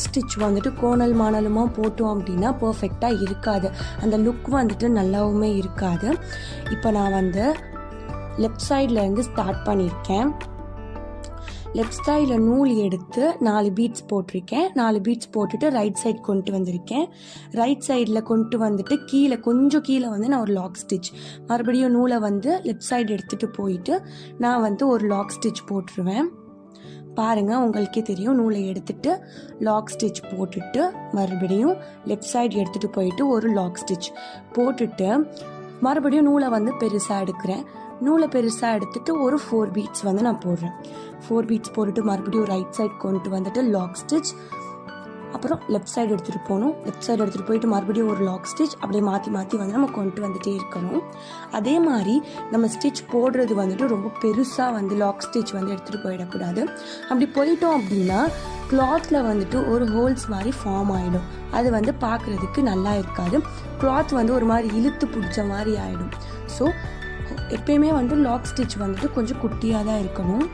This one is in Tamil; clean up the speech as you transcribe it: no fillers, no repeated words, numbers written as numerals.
ஸ்டிச் வந்துட்டு கோணல் மானலுமாக போட்டோம் அப்படின்னா பர்ஃபெக்டாக இருக்காது, அந்த லுக் வந்துட்டு நல்லாவுமே இருக்காது. இப்போ நான் வந்து லெஃப்ட் சைட்லேருந்து ஸ்டார்ட் பண்ணியிருக்கேன். லெஃப்ட் சைடில் நூல் எடுத்து 4 பீட்ஸ் போட்டிருக்கேன். 4 பீட்ஸ் போட்டுட்டு ரைட் சைட் கொண்டு வந்திருக்கேன். ரைட் சைடில் கொண்டு வந்துட்டு கொஞ்சம் கீழே வந்து நான் ஒரு லாக் ஸ்டிச், மறுபடியும் நூலை வந்து லெஃப்ட் சைடு எடுத்துகிட்டு போயிட்டு நான் வந்து ஒரு லாக் ஸ்டிச் போட்டுருவேன். பாருங்கள், உங்களுக்கே தெரியும். நூலை எடுத்துட்டு லாக் ஸ்டிச் போட்டுட்டு மறுபடியும் லெஃப்ட் சைடு எடுத்துகிட்டு போயிட்டு ஒரு லாக் ஸ்டிச் போட்டுட்டு மறுபடியும் நூலை வந்து பெருசாக எடுக்கிறேன். நூலை பெருசாக எடுத்துட்டு ஒரு 4 பீட்ஸ் வந்து நான் போடுறேன். 4 பீட்ஸ் போட்டுட்டு மறுபடியும் ரைட் சைட் கொண்டு வந்துட்டு லாக் ஸ்டிச், அப்புறம் லெஃப்ட் சைடு எடுத்துகிட்டு போகணும். லெஃப்ட் சைடு எடுத்துகிட்டு போயிட்டு மறுபடியும் ஒரு லாக் ஸ்டிச், அப்படியே மாற்றி மாற்றி வந்து நம்ம கொண்டு வந்துகிட்டே இருக்கணும். அதே மாதிரி நம்ம ஸ்டிச் போடுறது வந்துட்டு ரொம்ப பெருசாக வந்து லாக் ஸ்டிச் வந்து எடுத்துகிட்டு போயிடக்கூடாது. அப்படி போயிட்டோம் அப்படின்னா கிளாத்தில் வந்துட்டு ஒரு ஹோல்ஸ் மாதிரி ஃபார்ம் ஆகிடும். அது வந்து பார்க்குறதுக்கு நல்லா இருக்காது. கிளாத் வந்து ஒரு மாதிரி இழுத்து பிடிச்ச மாதிரி ஆகிடும். ஸோ எப்பயுமே வந்து லாக் ஸ்டிச் வந்துட்டு கொஞ்சம் குட்டியாக தான் இருக்கணும்.